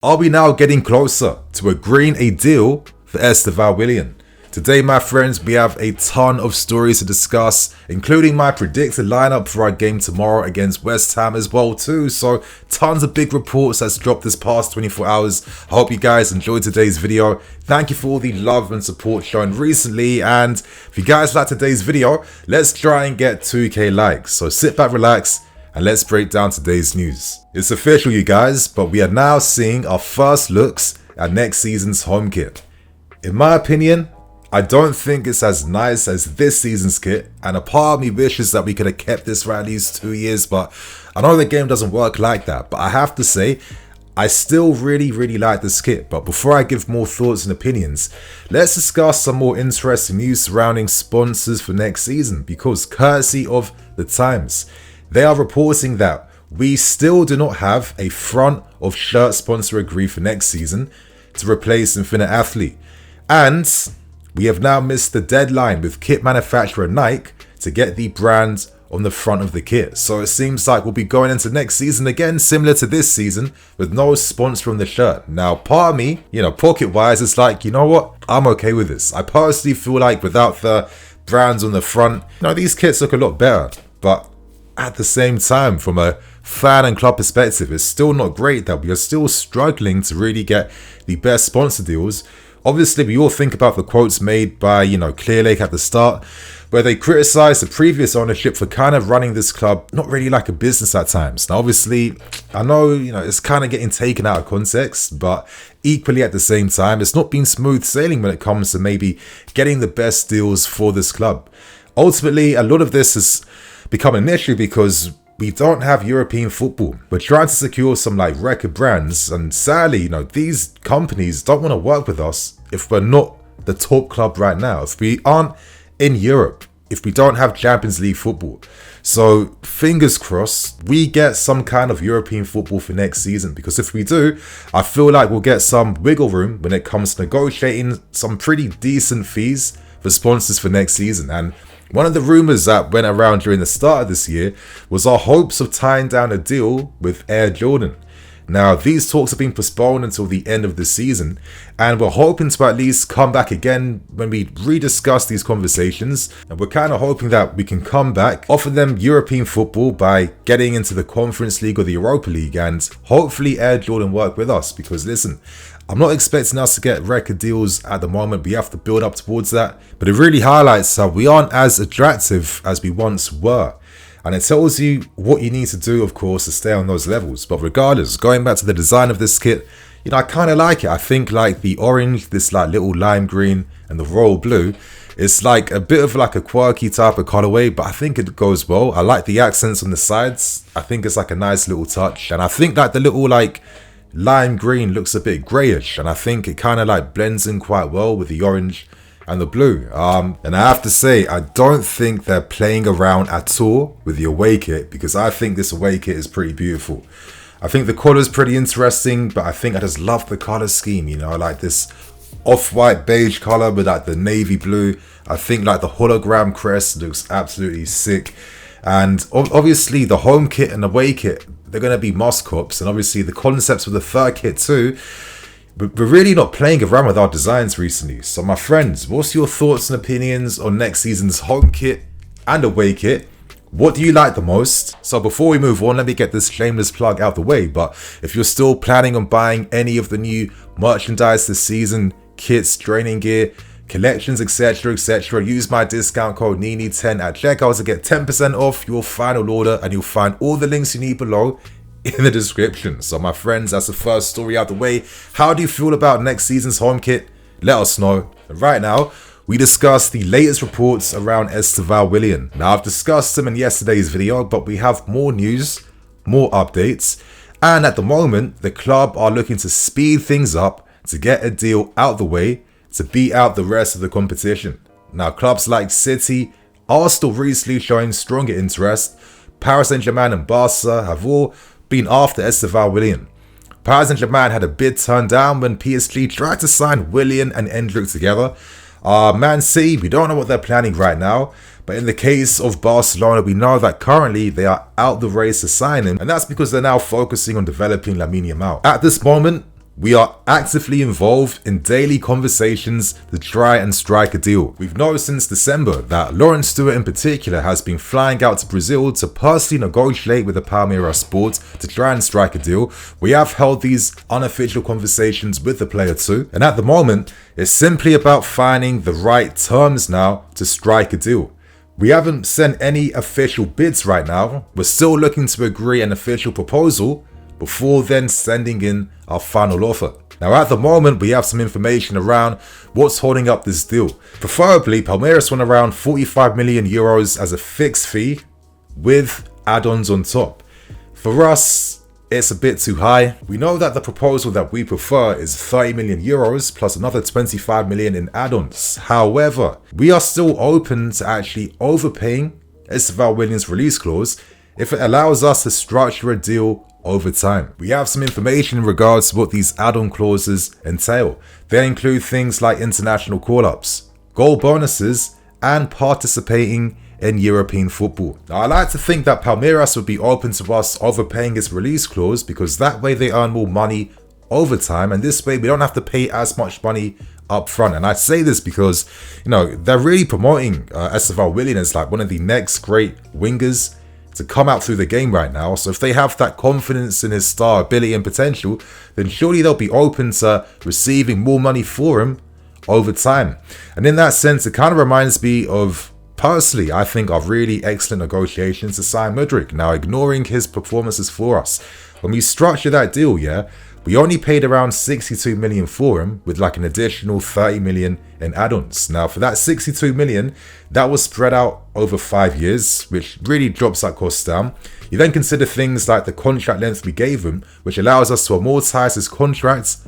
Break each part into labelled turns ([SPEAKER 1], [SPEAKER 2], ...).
[SPEAKER 1] Are we now getting closer to agreeing a deal for Estevao Willian? Today, my friends, we have a ton of stories to discuss, including my predicted lineup for our game tomorrow against West Ham as well too. So tons of big reports that's dropped this past 24 hours. I hope you guys enjoyed today's video. Thank you for all the love and support shown recently. And if you guys like today's video, let's try and get 2k likes. So sit back, relax, and let's break down today's news. It's official, you guys, but we are now seeing our first looks at next season's home kit. In my opinion, I don't think it's as nice as this season's kit, and a part of me wishes that we could have kept this for at least 2 years, but I know the game doesn't work like that. But I have to say, I still really like this kit. But before I give more thoughts and opinions, let's discuss some more interesting news surrounding sponsors for next season, because courtesy of The Times, they are reporting that we still do not have a front of shirt sponsor agreed for next season to replace Infinite Athlete, and we have now missed the deadline with kit manufacturer Nike to get the brand on the front of the kit. So it seems like we'll be going into next season again, similar to this season, with no sponsor on the shirt. Now, part of me, pocket-wise, it's like, you know what? I'm okay with this. I personally feel like without the brands on the front, these kits look a lot better. But at the same time, from a fan and club perspective, it's still not great that we are still struggling to really get the best sponsor deals. Obviously, we all think about the quotes made by, Clear Lake at the start, where they criticized the previous ownership for kind of running this club not really like a business at times. Now, obviously, I know, it's kind of getting taken out of context, but equally at the same time, it's not been smooth sailing when it comes to maybe getting the best deals for this club. Ultimately, a lot of this has become an issue because we don't have European football. We're trying to secure some record brands, and sadly, these companies don't want to work with us if we're not the top club right now, if we aren't in Europe, if we don't have Champions League football. So fingers crossed we get some kind of European football for next season, because if we do, I feel like we'll get some wiggle room when it comes to negotiating some pretty decent fees for sponsors for next season. And one of the rumours that went around during the start of this year was our hopes of tying down a deal with Air Jordan. Now, these talks have been postponed until the end of the season, and we're hoping to at least come back again when we rediscuss these conversations. And we're kind of hoping that we can come back, offer them European football by getting into the Conference League or the Europa League, and hopefully Air Jordan work with us. Because listen, I'm not expecting us to get record deals at the moment. We have to build up towards that. But it really highlights how we aren't as attractive as we once were. And it tells you what you need to do, of course, to stay on those levels. But regardless, going back to the design of this kit, I kind of like it. I think the orange, this little lime green, and the royal blue, it's a bit of a quirky type of colorway, but I think it goes well. I like the accents on the sides. I think it's a nice little touch. And I think the little lime green looks a bit grayish, and I think it kind of blends in quite well with the orange and the blue. And I have to say, I don't think they're playing around at all with the away kit, because I think this away kit is pretty beautiful. I think the color's pretty interesting, but I think I just love the color scheme, this off-white beige color with the navy blue. I think the hologram crest looks absolutely sick. And obviously the home kit and away kit, they're going to be must-cops, and obviously the concepts of the third kit too. We're really not playing around with our designs recently. So my friends, what's your thoughts and opinions on next season's home kit and away kit? What do you like the most? So before we move on, let me get this shameless plug out the way. But if you're still planning on buying any of the new merchandise this season, kits, training gear, collections, etc, use my discount code NINI10 at checkout to get 10% off your final order, and you'll find all the links you need below in the description. So my friends, that's the first story out the way. How do you feel about next season's home kit? Let us know. And right now, we discuss the latest reports around Estevao Willian. Now, I've discussed them in yesterday's video, but we have more news, more updates, and at the moment, the club are looking to speed things up to get a deal out the way to beat out the rest of the competition. Now, clubs like City are still recently showing stronger interest. Paris Saint-Germain and Barca have all been after Estevao Willian. Paris Saint-Germain had a bid turned down when PSG tried to sign Willian and Endrick together. Man City, we don't know what they're planning right now, but in the case of Barcelona, we know that currently they are out the race to sign him, and that's because they're now focusing on developing Lamine Yamal. At this moment, we are actively involved in daily conversations to try and strike a deal. We've noticed since December that Lawrence Stewart in particular has been flying out to Brazil to personally negotiate with the Palmeiras board to try and strike a deal. We have held these unofficial conversations with the player too, and at the moment, it's simply about finding the right terms now to strike a deal. We haven't sent any official bids right now. We're still looking to agree an official proposal before then sending in our final offer. Now at the moment, we have some information around what's holding up this deal. Preferably, Palmeiras want around 45 million euros as a fixed fee with add-ons on top. For us, it's a bit too high. We know that the proposal that we prefer is 30 million euros plus another 25 million in add-ons. However, we are still open to actually overpaying Estevao Willian's release clause if it allows us to structure a deal over time. We have some information in regards to what these add-on clauses entail. They include things like international call-ups, goal bonuses, and participating in European football. Now, I like to think that Palmeiras would be open to us overpaying his release clause because that way they earn more money over time, and this way we don't have to pay as much money up front. And I say this because, they're really promoting Estevao Willian as like one of the next great wingers to come out through the game right now. So if they have that confidence in his star ability and potential, then surely they'll be open to receiving more money for him over time. And in that sense, it kind of reminds me of, personally, I think, of really excellent negotiations to sign Mudryk. Now, ignoring his performances for us, when we structured that deal, we only paid around 62 million for him with like an additional 30 million in add-ons. Now, for that 62 million, that was spread out over 5 years, which really drops that cost down. You then consider things like the contract length we gave him, which allows us to amortize his contract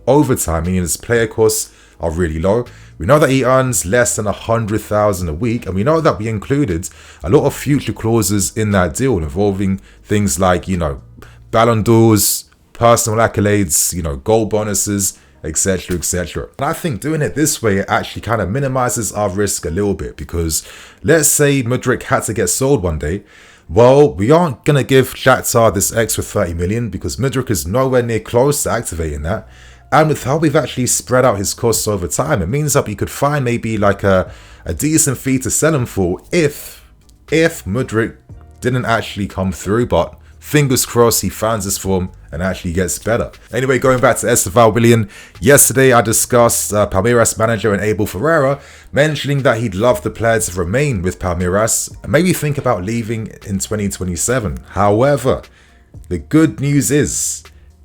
[SPEAKER 1] over time, meaning his player costs are really low. We know that he earns less than 100,000 a week, and we know that we included a lot of future clauses in that deal involving things like, Ballon d'Ors, personal accolades, goal bonuses, etc, etc. And I think doing it this way actually kind of minimizes our risk a little bit, because let's say Mudryk had to get sold one day. Well, we aren't going to give Shakhtar this extra 30 million because Mudryk is nowhere near close to activating that. And with how we've actually spread out his costs over time, it means that we could find maybe like a decent fee to sell him for if Mudryk didn't actually come through. But fingers crossed he finds his form and actually gets better. Anyway, going back to Estevao Willian, yesterday I discussed Palmeiras manager and Abel Ferreira mentioning that he'd love the player to remain with Palmeiras and maybe think about leaving in 2027. However, the good news is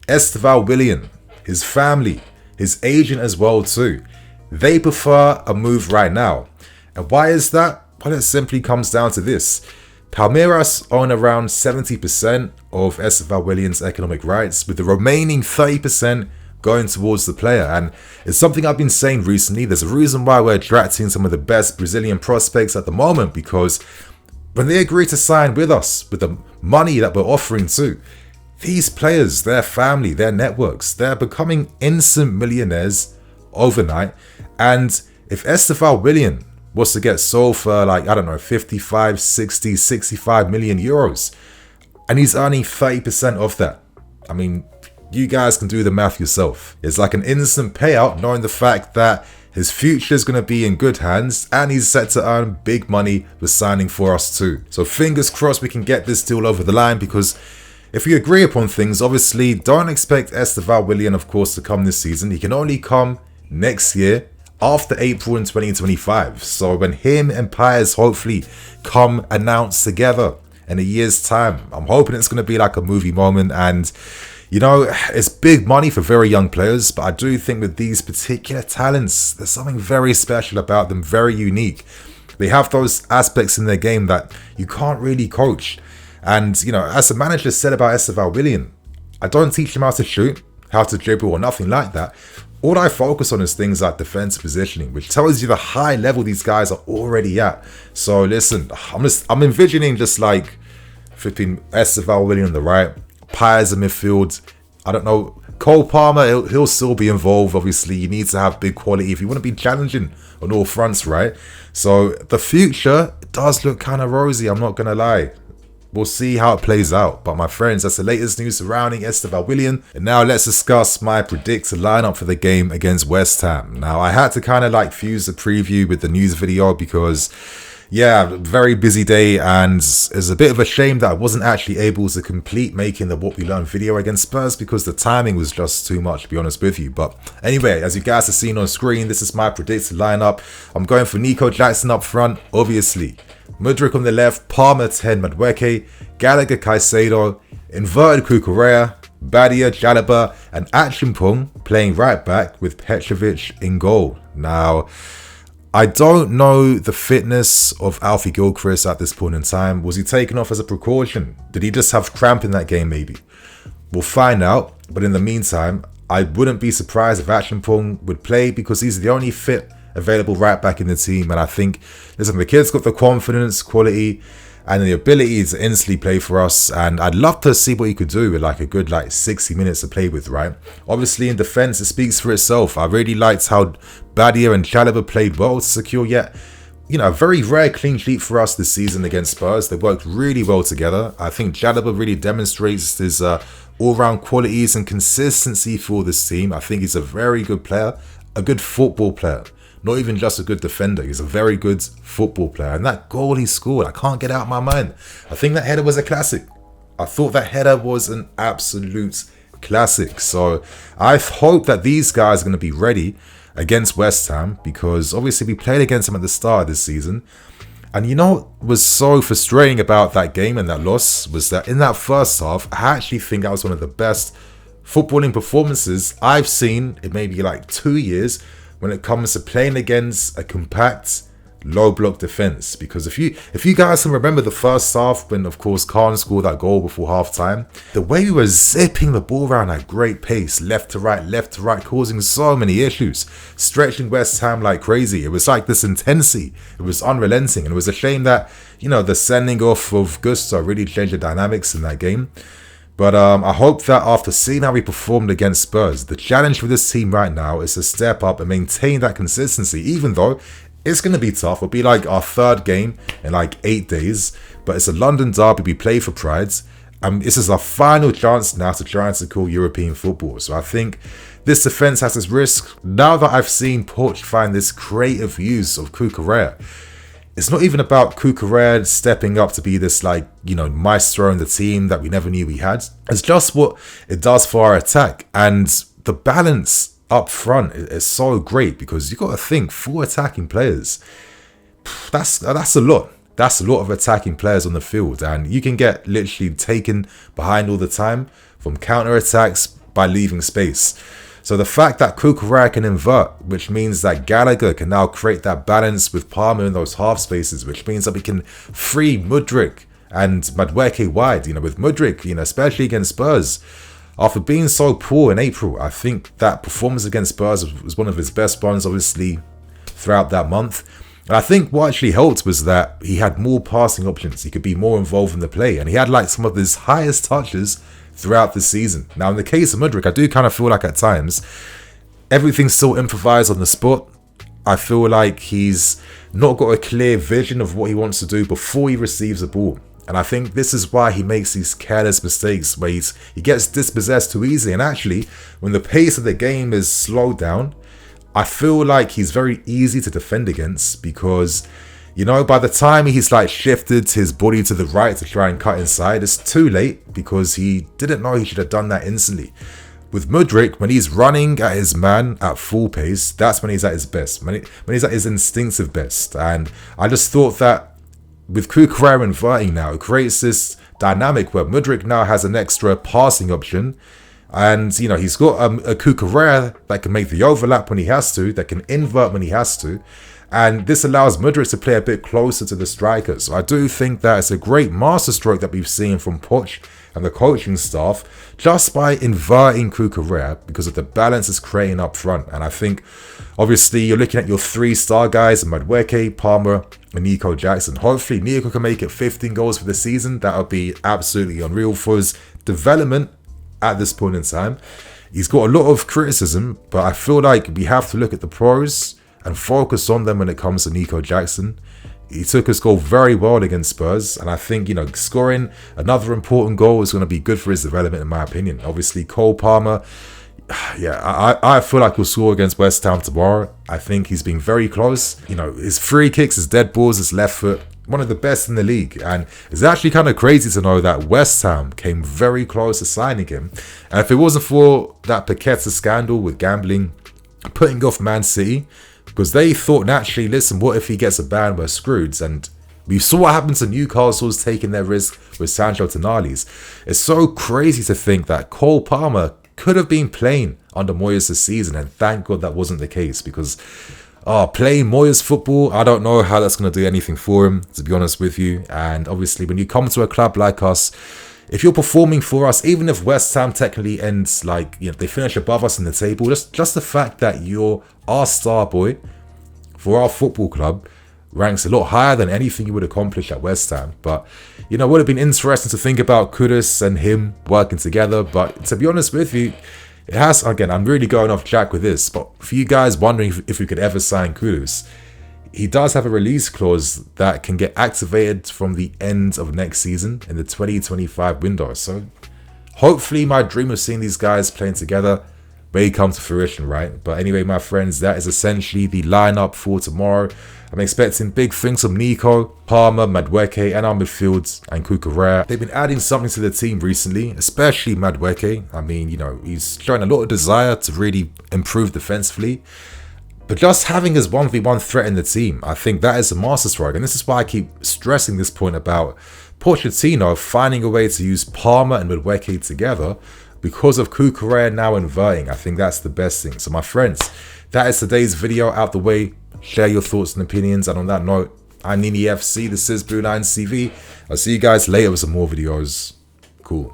[SPEAKER 1] Estevao Willian, his family, his agent as well too, they prefer a move right now. And why is that? Well, it simply comes down to this. Palmeiras own around 70% of Estevao Willian's economic rights, with the remaining 30% going towards the player. And it's something I've been saying recently. There's a reason why we're attracting some of the best Brazilian prospects at the moment, because when they agree to sign with us, with the money that we're offering too, these players, their family, their networks, they're becoming instant millionaires overnight. And if Estevao Willian was to get sold for 55, 60, 65 million euros, and he's earning 30% of that, I mean, you guys can do the math yourself. It's like an instant payout, knowing the fact that his future is going to be in good hands and he's set to earn big money with signing for us too. So fingers crossed we can get this deal over the line, because if we agree upon things, obviously don't expect Estevao Willian, of course, to come this season. He can only come next year, after April in 2025. So when him and Pires hopefully come announced together in a year's time, I'm hoping it's going to be like a movie moment. And it's big money for very young players, but I do think with these particular talents, there's something very special about them, very unique. They have those aspects in their game that you can't really coach. And as the manager said about Estevao Willian, I don't teach him how to shoot, how to dribble, or nothing like that. All I focus on is things like defensive positioning, which tells you the high level these guys are already at. So listen, I'm envisioning just like flipping Estevao Willian on the right, Pires in midfield. I don't know, Cole Palmer, he'll still be involved. Obviously, you need to have big quality if you want to be challenging on all fronts, right? So the future does look kind of rosy, I'm not going to lie. we'll see how it plays out. But my friends, that's the latest news surrounding Estevao Willian. And now let's discuss my predicted lineup for the game against West Ham. Now, I had to kind of like fuse the preview with the news video because, yeah, very busy day, and it's a bit of a shame that I wasn't actually able to complete making the What We Learned video against Spurs because the timing was just too much, to be honest with you. But anyway, as you guys have seen on screen, this is my predicted lineup. I'm going for Nico Jackson up front, obviously. Mudryk on the left, Palmer 10, Madueke, Gallagher, Caicedo, inverted Cucurella, Badia, Jalaba, and Achimpong playing right back with Petrovic in goal. Now, I don't know the fitness of Alfie Gilchrist at this point in time. Was he taken off as a precaution? Did he just have cramp in that game maybe? We'll find out. But in the meantime, I wouldn't be surprised if Achimpong would play because he's the only fit available right back in the team. And I think, listen, the kid's got the confidence, quality, and the ability to instantly play for us, and I'd love to see what he could do with like a good 60 minutes to play with, right? Obviously in defense it speaks for itself. I really liked how Badia and Chalobah played well to secure yet, a very rare clean sheet for us this season against Spurs. They worked really well together. I think Chalobah really demonstrates his all-round qualities and consistency for this team. I think he's a very good player, a good football player. Not even just a good defender. He's a very good football player. And that goal he scored, I can't get out of my mind. I think that header was a classic. I thought that header was an absolute classic. So I hope that these guys are going to be ready against West Ham, because obviously we played against them at the start of this season. And you know what was so frustrating about that game and that loss was that in that first half, I actually think that was one of the best footballing performances I've seen in maybe 2 years when it comes to playing against a compact, low block defense. Because if you guys can remember the first half when, of course, Khan scored that goal before half-time, the way we were zipping the ball around at great pace, left to right, causing so many issues, stretching West Ham like crazy. It was like this intensity. It was unrelenting. And it was a shame that, the sending off of Gusto really changed the dynamics in that game. But I hope that after seeing how we performed against Spurs, the challenge for this team right now is to step up and maintain that consistency, even though it's going to be tough. It'll be like our third game in 8 days, but it's a London derby, we play for pride, and this is our final chance now to try and secure European football. So I think this defence has its risk. Now that I've seen Poch find this creative use of Cucurella, it's not even about Cucurella stepping up to be this maestro in the team that we never knew we had. It's just what it does for our attack. And the balance up front is so great because you got to think 4 attacking players. That's a lot. That's a lot of attacking players on the field. And you can get literally taken behind all the time from counter-attacks by leaving space. So the fact that Cucurella can invert, which means that Gallagher can now create that balance with Palmer in those half spaces, which means that we can free Mudryk and Madueke wide, with Mudryk, especially against Spurs. After being so poor in April, I think that performance against Spurs was one of his best ones, obviously, throughout that month. And I think what actually helped was that he had more passing options. He could be more involved in the play, and he had some of his highest touches throughout the season. Now, in the case of Mudryk, I do kind of feel like at times everything's still improvised on the spot. I feel like he's not got a clear vision of what he wants to do before he receives the ball. And I think this is why he makes these careless mistakes where he gets dispossessed too easily. And actually, when the pace of the game is slowed down, I feel like he's very easy to defend against because by the time he's shifted his body to the right to try and cut inside, it's too late because he didn't know he should have done that instantly. With Mudryk, when he's running at his man at full pace, that's when he's at his best, when he's at his instinctive best. And I just thought that with Cucurella inverting now, it creates this dynamic where Mudryk now has an extra passing option. And, he's got a Cucurella that can make the overlap when he has to, that can invert when he has to. And this allows Mudryk to play a bit closer to the striker. So I do think that it's a great masterstroke that we've seen from Poch and the coaching staff just by inverting Cucurella because of the balance it's creating up front. And I think, obviously, you're looking at your 3-star guys, Madueke, Palmer, and Nico Jackson. Hopefully, Nico can make it 15 goals for the season. That would be absolutely unreal for his development at this point in time. He's got a lot of criticism, but I feel like we have to look at the pros and focus on them when it comes to Nico Jackson. he took his goal very well against Spurs, and I think, you know, scoring another important goal is going to be good for his development, in my opinion. Obviously, Cole Palmer, yeah, I feel like he'll score against West Ham tomorrow. I think he's been very close. You know, his free kicks, his dead balls, his left foot, one of the best in the league. And it's actually kind of crazy to know that West Ham came very close to signing him. And if it wasn't for that Paqueta scandal with gambling, putting off Man City, because they thought naturally, listen, what if he gets a ban, we're screwed. And we saw what happened to Newcastle's taking their risk with Sancho Tonali's. It's so crazy to think that Cole Palmer could have been playing under Moyes this season, and thank God that wasn't the case, because playing Moyes football, I don't know how that's going to do anything for him, to be honest with you. And obviously, when you come to a club like us, if you're performing for us, even if West Ham technically ends, like, you know, they finish above us in the table, just the fact that you're our star boy for our football club ranks a lot higher than anything you would accomplish at West Ham. But, you know, it would have been interesting to think about Kudus and him working together. But to be honest with you, it has, again, I'm really going off track with this, but for you guys wondering if we could ever sign Kudus, he does have a release clause that can get activated from the end of next season in the 2025 window. So hopefully my dream of seeing these guys playing together may come to fruition, right? But anyway, my friends, that is essentially the lineup for tomorrow. I'm expecting big things from Nico, Palmer, Madueke, and our midfield, and Cucurella. They've been adding something to the team recently, especially Madueke. I mean, you know, he's showing a lot of desire to really improve defensively. But just having his 1v1 threat in the team, I think that is a masterstroke. And this is why I keep stressing this point about Pochettino finding a way to use Palmer and Madueke together because of Cucurella now inverting. I think that's the best thing. So my friends, that is today's video out the way. Share your thoughts and opinions. And on that note, I'm Nini FC. This is BlueLionsTV. I'll see you guys later with some more videos. Cool.